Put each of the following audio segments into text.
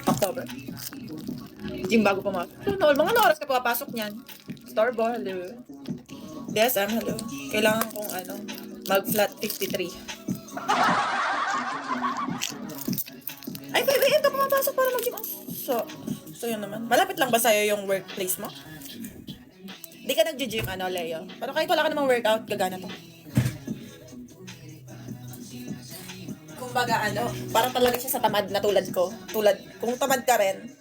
October. Gym bago pumasok. Ano, mga ano oras ka papasok niyan? Starbo, hello. DSM, hello. Kailangan kong ano, mag-flat 53. Ay, baby, ito pumapasok para mag-gym. So yun naman. Malapit lang ba sa'yo yung workplace mo? Di ka nag-gym, ano, Leo? Pero kahit wala ka namang workout, gagana to. Kumbaga, ano, parang talaga siya sa tamad na tulad ko. Kung tamad ka rin,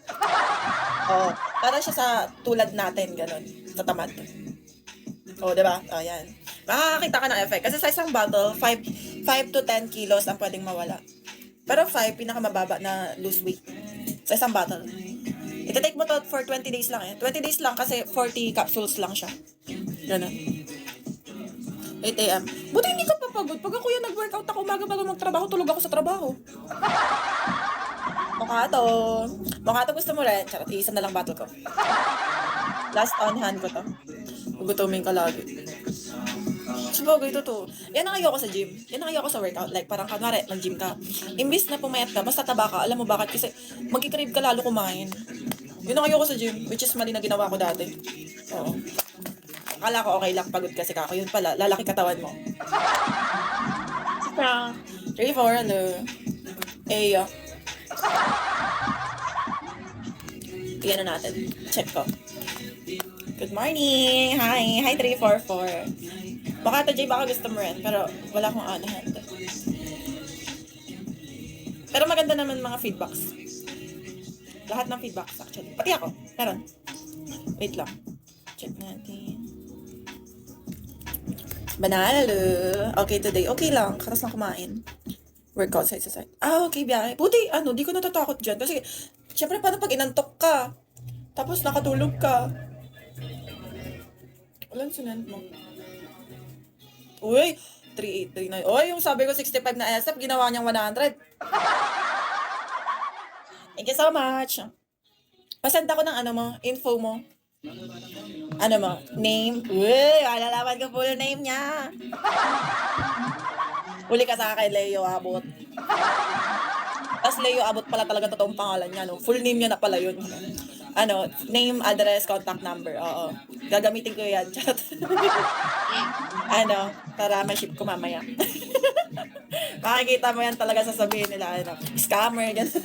oh, parang siya sa tulad natin, ganun. Sa tamad. Oh, diba? Oh, yan. Makakakita ka ng effect. Kasi sa isang bottle, 5 to 10 kilos ang pwedeng mawala. Pero 5, pinakamababa na lose weight. Sa isang bottle. Ita-take mo to for 20 days lang eh. 20 days lang kasi 40 capsules lang siya. Ganun. 8 a.m. Buti hindi ka papagod. Pag ako yan nag-workout ako umaga bago magtrabaho, tulog ako sa trabaho. Mukha to gusto mo rin. Charot, isa na lang bottle ko. Last on hand ko to. Gugutumin ka lagi. Sabagay, totoo. Yan ang ayoko sa gym. Yan ang ayoko sa workout. Like, parang kanwari, nag-gym ka. Imbis na pumayat ka, basta taba ka. Alam mo bakit? Kasi magkikrave ka lalo kumain. Yun ang ayoko sa gym, which is mali na ginawa ko dati. Oo. Akala ko okay lang, pagod kasi kako. Yun pala, lalaki katawan mo. Sprang. 3, 4, ano. Eyo. Tignan na natin. Check ko. Good morning! Hi! Hi, 344. Baka ito, Jay, baka gusto mo rin. Pero wala akong anahan. Pero maganda naman mga feedbacks. Lahat ng feedbacks, actually. Pati ako. Meron. Wait lang. Check natin. Banalo. Okay, today. Okay lang. Karas lang kumain. Workout side sa side. Okay, biyahe. Buti, di ko natatakot dyan. Kasi, syempre, paano pag inantok ka? Tapos nakatulog ka. Walang sinend mo. Uy, 3839. Uy, yung sabi ko 65 na SF, ginawa niyang 100. Thank you so much. Pasend ako ng info mo. Name. Uy, alalaman ko full name niya. Uli ka sa akin, Leo Abot. Tapos Leo Abot pala talaga totoong pangalan niya, no? Full name niya na pala yun. Name, address, contact number. Oo. Gagamitin ko yan. Chat. Para ma-ship ko mamaya. Makikita mo yan talaga sasabihin nila, scammer, gano'n.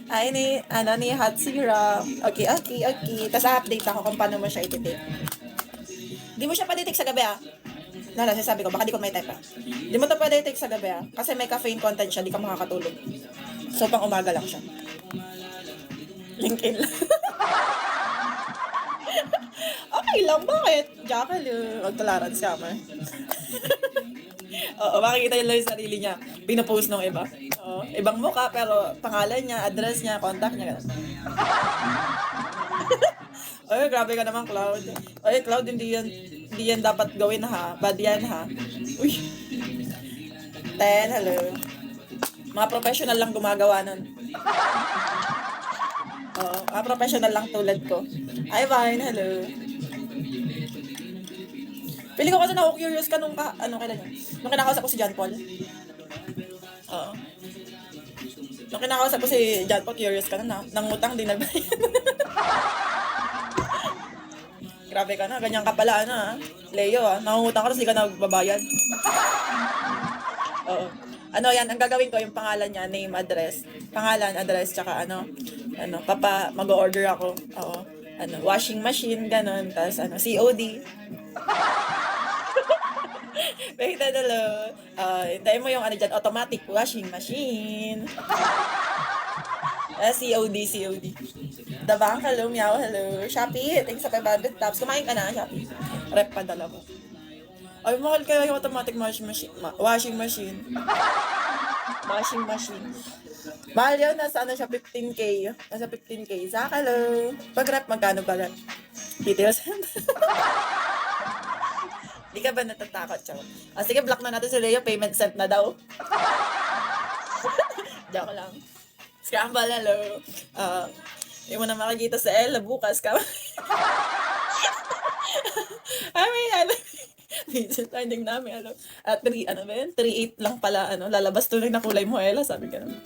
Ay, ni hot syrup. Okay. Tapos update ako kung paano mo siya ititake. Di mo siya pwede take sa gabi, sasabi ko, baka di ko may type, Di mo to pwede take sa gabi, Kasi may caffeine content siya, di ka makakatulog. So, pang umaga lang siya. LinkedIn lang. Okay lang, bakit? Jackal, magtularan scammer. Oo, makikita yun lang yung sarili niya. Pinopost ng iba. Oo, ibang mukha, pero pangalan niya, address niya, contact niya, gano'n. Ay, grabe ka naman, Cloud. Ay, Cloud, hindi yan dapat gawin, ha? Bad yan, ha? Uy. 10, hello. Mga professional lang gumagawa nun. Oo, mga professional lang tulad ko. Ay, fine, hello. Pili ko kasi na-curious ka nung kailan yun? Nung kinakausap ko si John Paul. Oo. Nung kinakausap ko si John Paul, curious ka na, nangutang din na ba yan? Grabe ka na, ganyan ka pala, Leo, nangungutang ka, tapos di ka nagbabayad. Oo. Yan, ang gagawin ko, yung pangalan niya, name, address. Pangalan, address, tsaka mag-order ako. Oo. Washing machine, ganun. Tapos, COD. Wait, hintayin mo yung dyan, automatic washing machine. COD. Dabang, hello, meow, hello. Shopee, thanks sa 500 tabs. Kumain ka na, Shopee. Rep pa dala mo. Ay, mahal kaya yung automatic washing machine. Mahal yun, nasa siya, 15K. Nasa 15K. Zach, hello. Pag-rep, magkano ba rep? Details. Di ka ba natatakot, Chow? Sige, block na natin si Leo. Payment sent na daw. Joke lang. Scramble, hello. Hindi mo na makikita sa Ella bukas ka. Finding namin, ano, 3, ano ba yun? 3.8 lang pala, ano, lalabas tuloy na kulay mo, Ella, sabi ka naman.